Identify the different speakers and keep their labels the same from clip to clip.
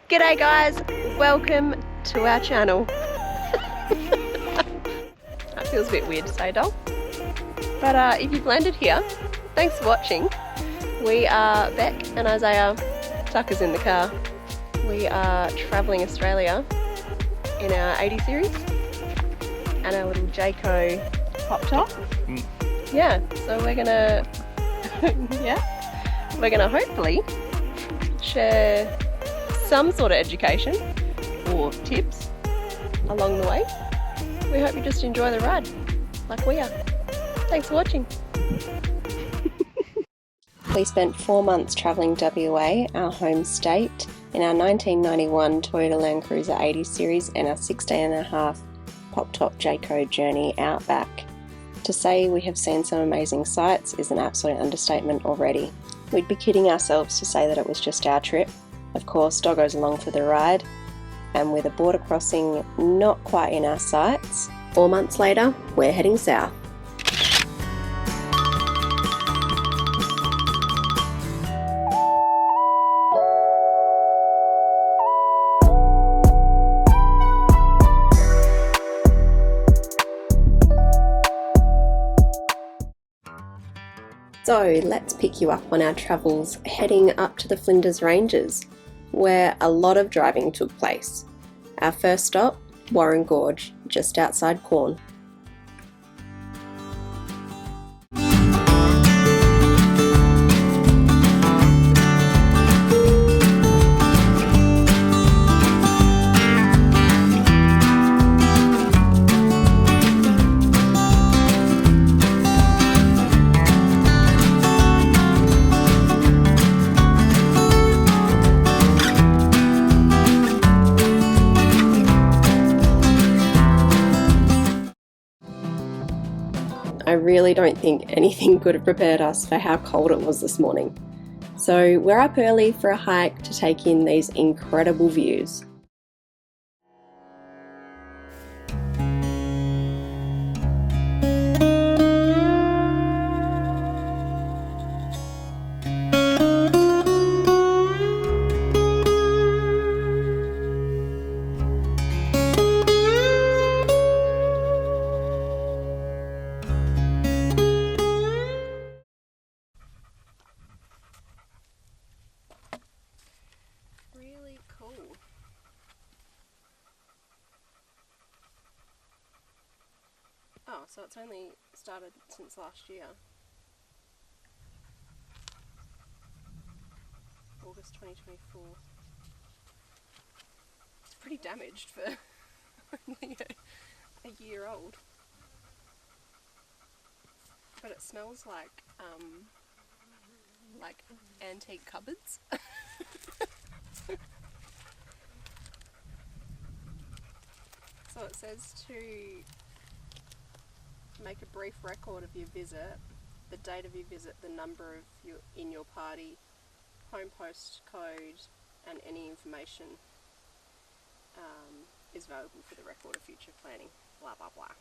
Speaker 1: G'day guys, welcome to our channel. That feels a bit weird to say, doll. But if you've landed here, thanks for watching. We are Beck and Isaiah. Tucker's in the car. We are travelling Australia in our 80 series and our little Jayco pop top. Yeah, so we're gonna we're gonna hopefully share some sort of education or tips along the way. We hope you just enjoy the ride like we are. Thanks for watching. We spent 4 months travelling WA, our home state, in our 1991 Toyota Land Cruiser 80 series and our 16.5 pop-top Jayco journey out back. To say we have seen some amazing sights is an absolute understatement already. We'd be kidding ourselves to say that it was just our trip. Of course, Doggo's along for the ride, and with a border crossing not quite in our sights, 4 months later, we're heading south. So let's pick you up on our travels heading up to the Flinders Ranges, where a lot of driving took place. Our first stop, Warren Gorge, just outside Quorn. I really don't think anything could have prepared us for how cold it was this morning. So we're up early for a hike to take in these incredible views. Really cool. Oh, so it's only started since last year. August 2024. It's pretty damaged for only a year old. But it smells like antique cupboards. So it says to make a brief record of your visit, the date of your visit, the number of in your party, home post code, and any information is valuable for the record of future planning. Blah blah blah.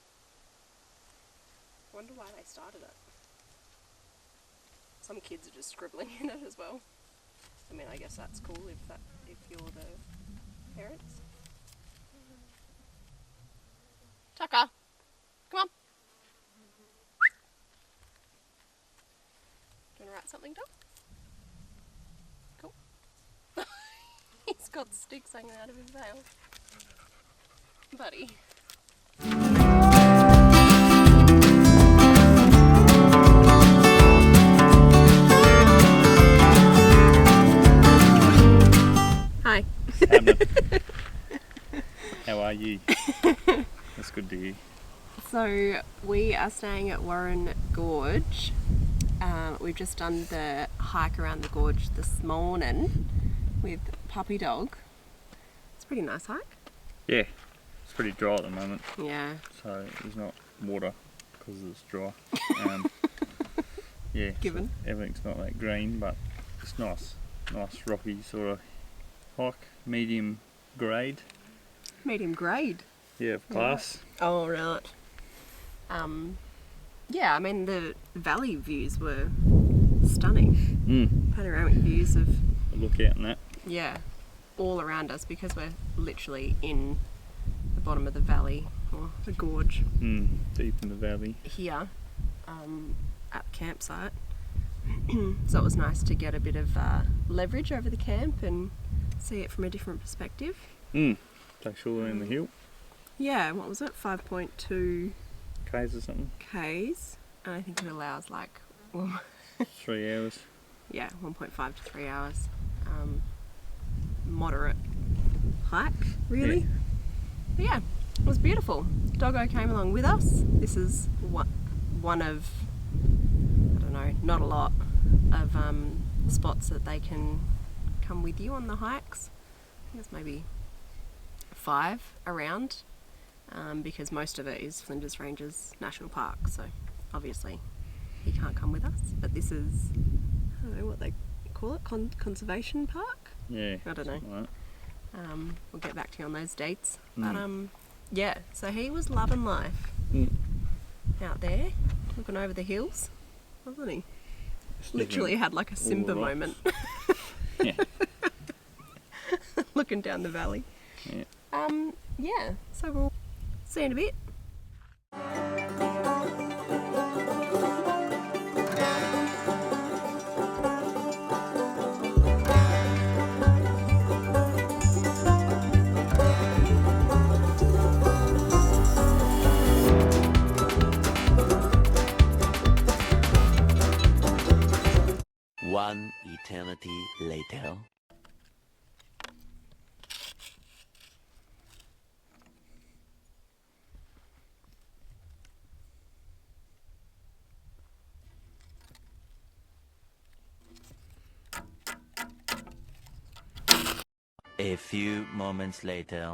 Speaker 1: Wonder why they started it. Some kids are just scribbling in it as well. I mean, I guess that's cool if you're the parents. Tucker, come on. Do you want to write something down? Cool. He's got sticks hanging out of his veil. Buddy. Hi.
Speaker 2: How are you? That's good to hear.
Speaker 1: So we are staying at Warren Gorge. We've just done the hike around the gorge this morning with Puppy Dog. It's a pretty nice hike.
Speaker 2: Yeah, it's pretty dry at the moment.
Speaker 1: Yeah.
Speaker 2: So there's not water because it's dry. Yeah.
Speaker 1: Given.
Speaker 2: So everything's not that green, but it's nice. Nice rocky sort of hike, medium grade.
Speaker 1: Medium grade.
Speaker 2: Yeah, of class.
Speaker 1: Oh, right. Yeah, I mean the valley views were stunning. Panoramic views of
Speaker 2: A look out and that.
Speaker 1: Yeah. all around us because we're literally in the bottom of the valley, or the gorge.
Speaker 2: Deep in the valley.
Speaker 1: Here, at the campsite. So it was nice to get a bit of leverage over the camp and see it from a different perspective.
Speaker 2: Takes all around the hill.
Speaker 1: Yeah, what was it? 5.2
Speaker 2: K's or something.
Speaker 1: K's. And I think it allows like
Speaker 2: 3 hours.
Speaker 1: Yeah, 1.5 to 3 hours. Moderate hike, really. But yeah, it was beautiful. Doggo came along with us. This is one of, I don't know, not a lot of spots that they can come with you on the hikes. I think it's maybe 5 around, because most of it is Flinders Ranges National Park, so obviously he can't come with us. But this is, I don't know what they call it, conservation park?
Speaker 2: Yeah.
Speaker 1: I don't know.
Speaker 2: Right.
Speaker 1: We'll get back to you on those dates. But yeah, so he was loving life out there, looking over the hills, wasn't he? Literally had like a Simba moment.
Speaker 2: Yeah.
Speaker 1: Looking down the valley.
Speaker 2: Yeah.
Speaker 1: Yeah, so we'll see you in a bit.
Speaker 3: One eternity later. A few moments later.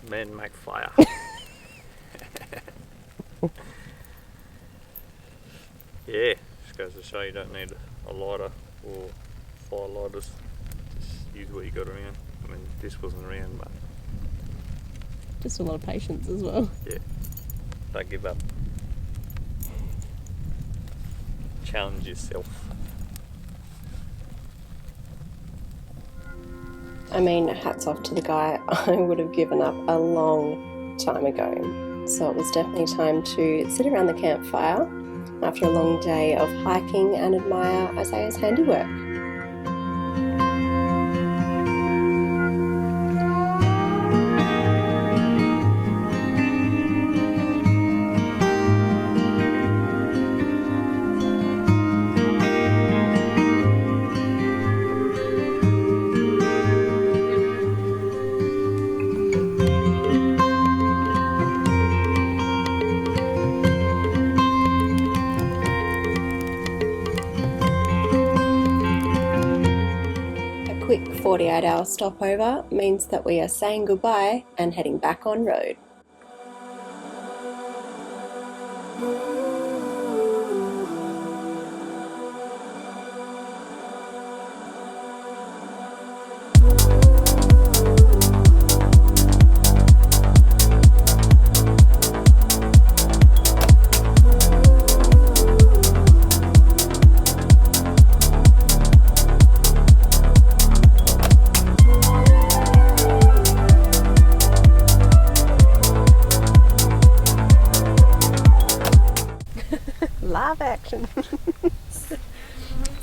Speaker 2: Men make fire. Yeah, just goes to show you don't need a lighter or fire lighters. Just use what you got around. I mean, this wasn't around, but
Speaker 1: Just a lot of patience as well.
Speaker 2: yeah, don't give up. Challenge yourself.
Speaker 1: I mean, hats off to the guy. I would have given up a long time ago. So it was definitely time to sit around the campfire after a long day of hiking and admire Isaiah's handiwork. Quick 48-hour stopover means that we are saying goodbye and heading back on road. Live action.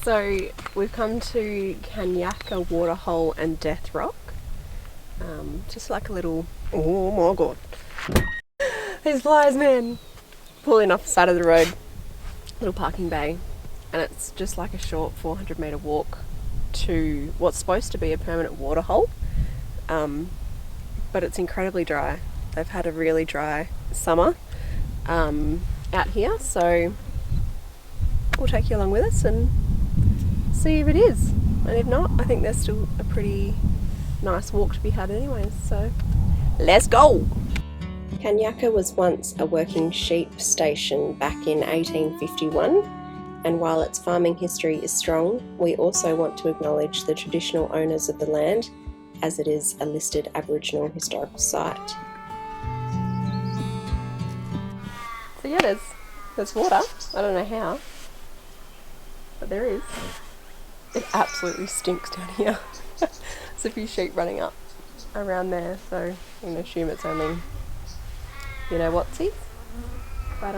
Speaker 1: So we've come to Kanyaka Waterhole and Death Rock. Just like a little, oh my god, these flies, man, pulling off the side of the road, little parking bay, and it's just like a short 400-metre walk to what's supposed to be a permanent waterhole, but it's incredibly dry. They've had a really dry summer out here, so we'll take you along with us and see if it is. And if not, I think there's still a pretty nice walk to be had anyways, so let's go! Kanyaka was once a working sheep station back in 1851, and while its farming history is strong, we also want to acknowledge the traditional owners of the land, as it is a listed Aboriginal historical site. So yeah, there's water. I don't know how, but there is. It absolutely stinks down here. There's a few sheep running up around there, so you can assume it's only, you know whatsies. But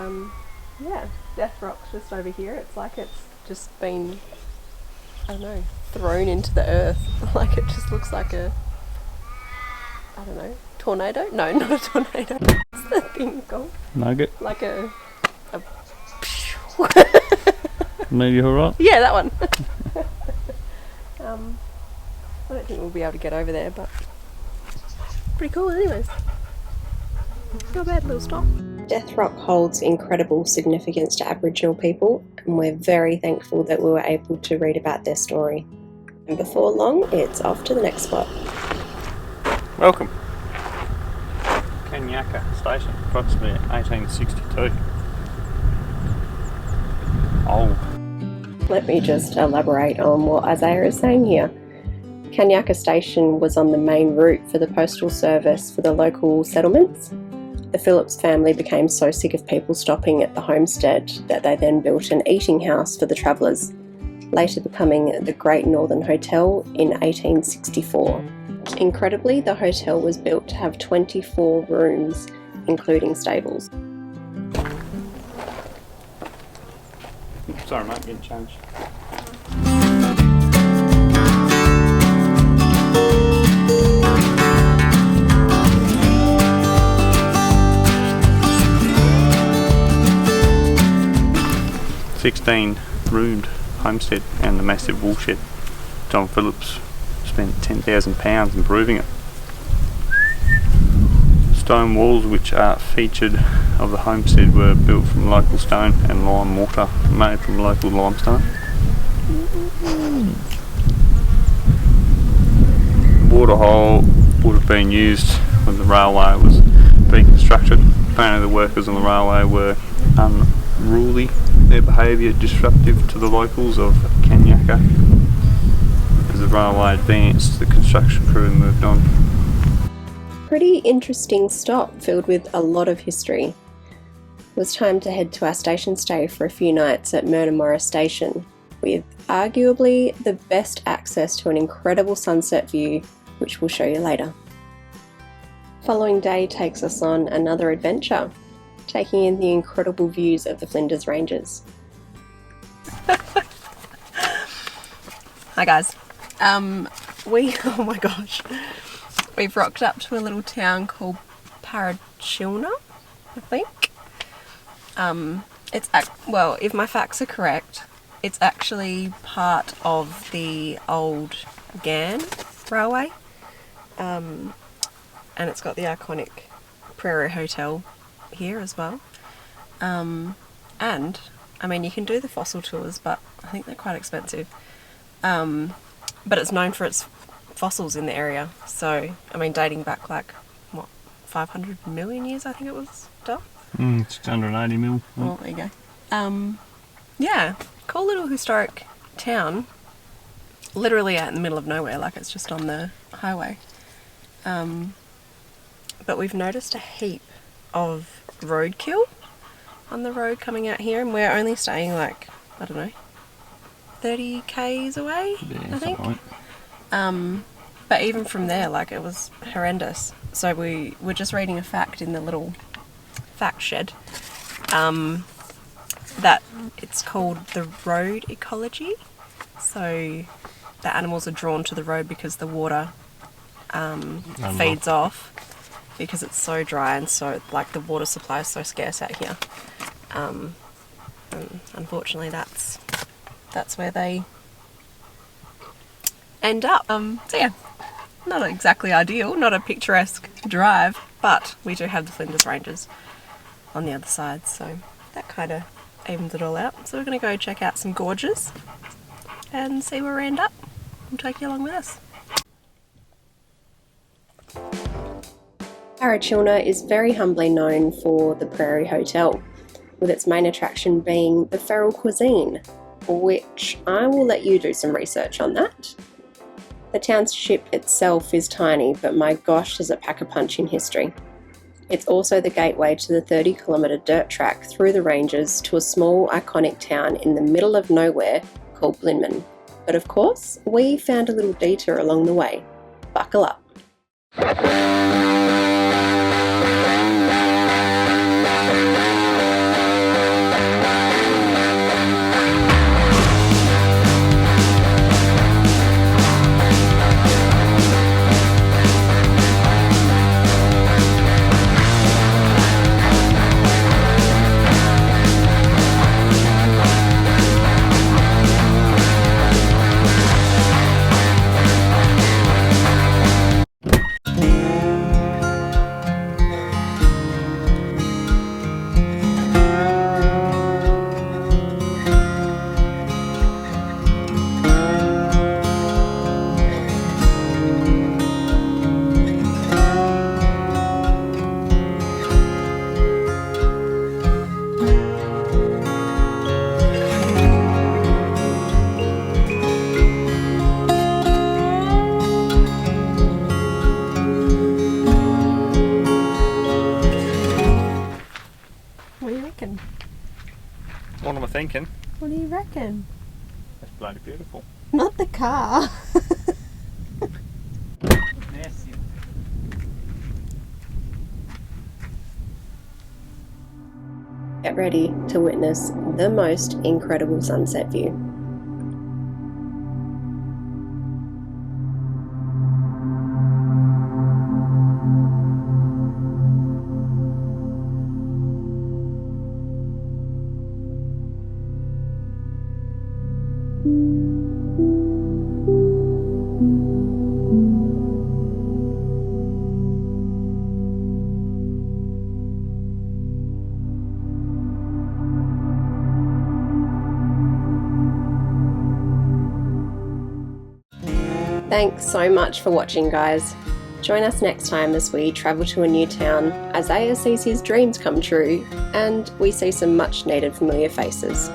Speaker 1: yeah, Death Rock's just over here. It's like it's just been, I don't know, thrown into the earth. Like it just looks like a, I don't know, tornado? No, not a tornado. What's the thing called?
Speaker 2: Nugget.
Speaker 1: Like a
Speaker 2: Meteorite.
Speaker 1: yeah, that one. I don't think we'll be able to get over there, but pretty cool anyways. Not a bad little stop. Death Rock holds incredible significance to Aboriginal people, and we're very thankful that we were able to read about their story. And before long, it's off to the next spot.
Speaker 2: Welcome. Kanyaka Station, approximately 1862. Old.
Speaker 1: Let me just elaborate on what Isaiah is saying here. Kanyaka Station was on the main route for the postal service for the local settlements. The Phillips family became so sick of people stopping at the homestead that they then built an eating house for the travellers, later becoming the Great Northern Hotel in 1864. Incredibly, the hotel was built to have 24 rooms, including stables.
Speaker 2: Sorry mate, getting changed. $16-roomed homestead and the massive woolshed. John Phillips spent £10,000 improving it. Stone walls which are featured of the homestead were built from local stone and lime mortar made from local limestone. Waterhole would have been used when the railway was being constructed. Apparently the workers on the railway were unruly, their behaviour disruptive to the locals of Kanyaka. As the railway advanced, the construction crew moved on.
Speaker 1: Pretty interesting stop filled with a lot of history. It was time to head to our station stay for a few nights at Murnamurra Station, with arguably the best access to an incredible sunset view, which we'll show you later. Following day takes us on another adventure, taking in the incredible views of the Flinders Ranges. Hi guys. Oh my gosh. We've rocked up to a little town called Parachilna, I think. Well, if my facts are correct, it's actually part of the old Ghan railway. And it's got the iconic Prairie Hotel here as well. And, I mean, you can do the fossil tours, but I think they're quite expensive. But it's known for its fossils in the area, so I mean dating back like what, 500 million years I think it was done.
Speaker 2: It's 180 mil.
Speaker 1: Oh, there you go. Yeah, cool little historic town, literally out in the middle of nowhere, like it's just on the highway. But we've noticed a heap of roadkill on the road coming out here, and we're only staying like, I don't know, 30 k's away,
Speaker 2: Yeah,
Speaker 1: I think.
Speaker 2: like.
Speaker 1: But even from there, like, it was horrendous. So we were just reading a fact in the little fact shed, that it's called the road ecology. So the animals are drawn to the road because the water feeds off, because it's so dry, and so like the water supply is so scarce out here. And unfortunately that's where they end up. So yeah, not exactly ideal, not a picturesque drive, but we do have the Flinders Ranges on the other side, so that kind of evens it all out. So we're going to go check out some gorges and see where we end up. We'll take you along with us. Arachilna is very humbly known for the Prairie Hotel, with its main attraction being the feral cuisine, which I will let you do some research on that. The township itself is tiny, but my gosh does it pack a punch in history. It's also the gateway to the 30-kilometre dirt track through the ranges to a small iconic town in the middle of nowhere called Blinman. But of course, we found a little detour along the way. Buckle up.
Speaker 4: What do you reckon?
Speaker 2: What am I thinking?
Speaker 4: What do you reckon?
Speaker 2: That's bloody beautiful.
Speaker 4: Not the car.
Speaker 1: Get ready to witness the most incredible sunset view. Thanks so much for watching, guys. Join us next time as we travel to a new town, as Aya sees his dreams come true, and we see some much needed familiar faces.